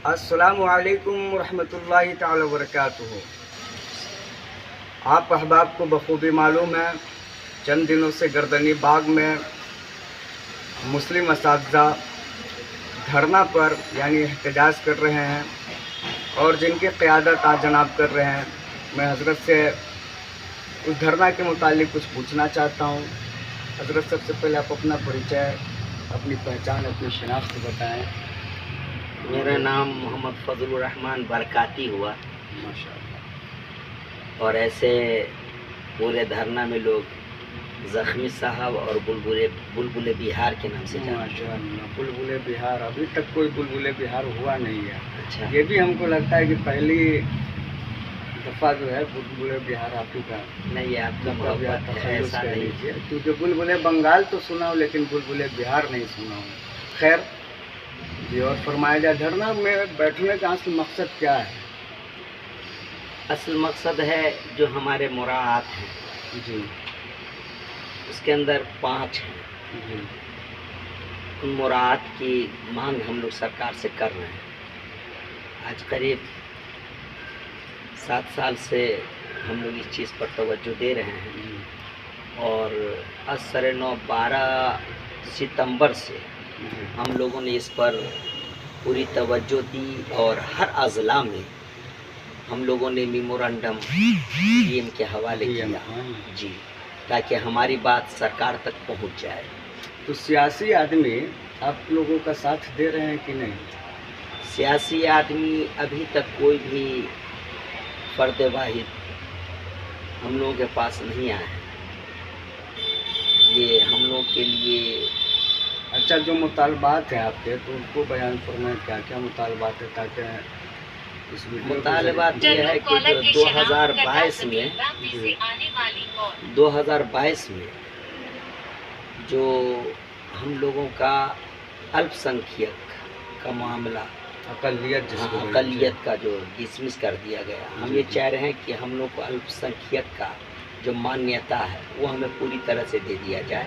السلام علیکم ورحمۃ اللہ تعالی وبرکاتہ۔ آپ احباب کو بخوبی معلوم ہے، چند دنوں سے گردنی باغ میں مسلم اساتذہ دھرنا پر یعنی احتجاج کر رہے ہیں، اور جن کی قیادت آج جناب کر رہے ہیں۔ میں حضرت سے اس دھرنا کے متعلق کچھ پوچھنا چاہتا ہوں۔ حضرت سب سے پہلے آپ اپنا پریچے، اپنی پہچان، اپنی شناخت بتائیں۔ میرا نام محمد فضل الرحمن برکاتی ہوا، ماشاء اللہ۔ اور ایسے پورے دھرنا میں لوگ زخمی صاحب اور بلبل بہار کے نام سے جانتے ماشاء اللہ، بلبل بہار۔ ابھی تک کوئی بلبل بہار ہوا نہیں ہے۔ اچھا، یہ بھی ہم کو لگتا ہے کہ پہلی دفعہ جو ہے بلبل بہار آپ ہی کا نہیں یہ آپ کا محبت ہے، ایسا نہیں۔ کیونکہ بلبل بنگال تو سنا ہوں لیکن بلبل بہار نہیں سنا ہوں۔ خیر جی، اور فرمایا جائے دھرنا میں بیٹھنے کا اصل مقصد کیا ہے؟ اصل مقصد ہے جو ہمارے مراعات ہیں، جی اس کے اندر 5 ہیں۔ جی ان مراعات کی مانگ ہم لوگ سرکار سے کر رہے ہیں۔ آج قریب 7 سال سے ہم لوگ اس چیز پر توجہ دے رہے ہیں، اور اثر 12 ستمبر سے ہم لوگوں نے اس پر پوری توجہ دی، اور ہر اضلاع میں ہم لوگوں نے میمورنڈم ڈی ایم کے حوالے کیا، جی، تاکہ ہماری بات سرکار تک پہنچ جائے۔ تو سیاسی آدمی آپ لوگوں کا ساتھ دے رہے ہیں کہ نہیں؟ سیاسی آدمی ابھی تک کوئی بھی فرد واحد ہم لوگوں کے پاس نہیں آئے ہیں۔ یہ ہم لوگوں کے لیے اچھا، جو مطالبات ہیں آپ کے تو ان کو بیان فرمائیں، کیا کیا مطالبات ہے، تاکہ اس ویڈیو کو مطالبات یہ ہے کہ جو 2022 میں جو ہم لوگوں کا الپ سنکھیک کا معاملہ، اقلیت جس کو اقلیت کا جو ڈسمس کر دیا گیا، ہم یہ چاہ رہے ہیں کہ ہم لوگ کو الپ سنکھیک کا جو مانیتا ہے وہ ہمیں پوری طرح سے دے دیا جائے،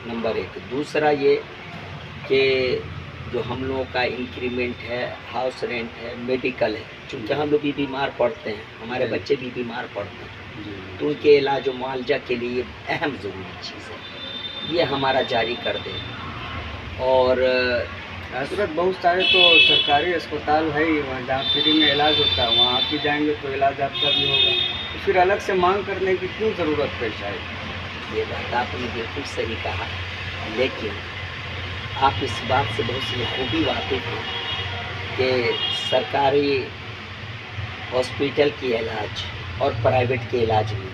نمبر 1۔ دوسرا یہ کہ جو ہم لوگوں کا انکریمنٹ ہے، ہاؤس رینٹ ہے، میڈیکل ہے، چونکہ ہم لوگ بھی بیمار پڑتے ہیں، ہمارے بچے بھی بیمار پڑتے ہیں، تو ان کے علاج و معالجہ کے لیے اہم ضروری چیز ہے، یہ ہمارا جاری کر دیں۔ اور حضرت بہت سارے تو سرکاری اسپتال ہے ہی، وہاں جہاں فری میں علاج ہوتا ہے وہاں آپ بھی جائیں گے تو علاج آپ کا بھی ہوگا، تو پھر الگ سے مانگ کرنے کی کیوں ضرورت پیش آئے؟ یہ بات آپ نے بالکل صحیح کہا، لیکن آپ اس بات سے بہت سی خوبی واقف ہیں کہ سرکاری ہاسپیٹل کی علاج اور پرائیویٹ کے علاج میں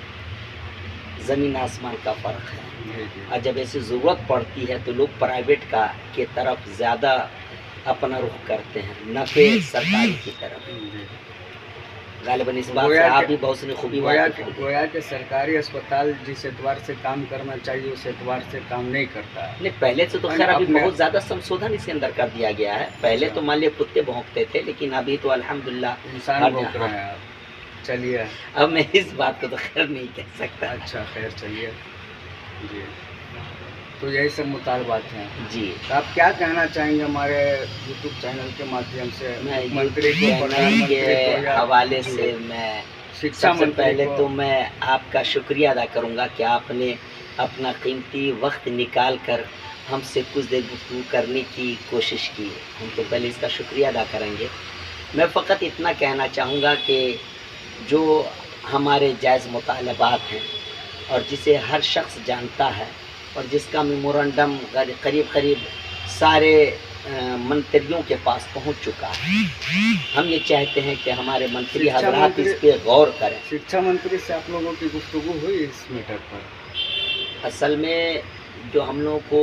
زمین آسمان کا فرق ہے، اور جب ایسی ضرورت پڑتی ہے تو لوگ پرائیویٹ کا کی طرف زیادہ اپنا رخ کرتے ہیں، نہ کہ سرکاری کی طرف۔ غالباً اس بات سے آپ بھی بہت سی خوبی واقف ہیں۔ گویا کہ سرکاری اسپتال جس اعتبار سے کام کرنا چاہیے اس اعتبار سے کام نہیں کرتا ہے۔ نہیں، پہلے سے تو خیر ابھی بہت زیادہ سنشودھن اس کے اندر کر دیا گیا ہے۔ پہلے تو مان لیے کتے بھونکتے تھے، لیکن ابھی تو الحمدللہ انسان بھونک رہے ہیں آپ۔ چلیے، اب میں اس بات کو تو خیر نہیں کہہ سکتا۔ اچھا خیر، چلیے جی، تو یہی سب مطالبات ہیں جی، تو آپ کیا کہنا چاہیں گے ہمارے یوٹیوب چینل کے مادھیم سے؟ میں منتری کو، چینل پردھان منتری کے کو، یا حوالے سے میں شکشا سب سے منتری پہلے کو، تو میں آپ کا شکریہ ادا کروں گا کہ آپ نے اپنا قیمتی وقت نکال کر ہم سے کچھ دیر گفتگو کرنے کی کوشش کی، ہم تو پہلے اس کا شکریہ ادا کریں گے۔ میں فقط اتنا کہنا چاہوں گا کہ جو ہمارے جائز مطالبات ہیں اور جسے ہر شخص جانتا ہے، اور جس کا میمورنڈم قریب سارے منتریوں کے پاس پہنچ چکا ہے، ہم یہ چاہتے ہیں کہ ہمارے منتری حضرات اس پہ غور کریں۔ شکشا منتری سے آپ لوگوں کی گفتگو ہوئی اس میٹر پر؟ اصل میں جو ہم لوگوں کو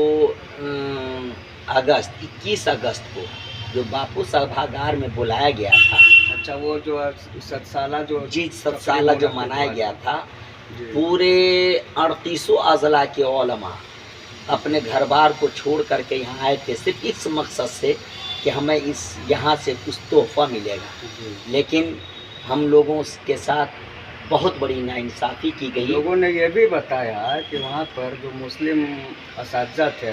21 اگست کو جو باپو سبھاگار میں بلایا گیا تھا، اچھا، وہ جو 7 سالہ جو 7 سالہ جو منایا گیا تھا، پورے 38 اضلاع کے علماء اپنے گھر بار کو چھوڑ کر کے یہاں آئے تھے، صرف اس مقصد سے کہ ہمیں یہاں سے کچھ تحفہ ملے گا، لیکن ہم لوگوں کے ساتھ بہت بڑی ناانصافی کی گئی۔ لوگوں نے یہ بھی بتایا کہ وہاں پر جو مسلم اساتذہ تھے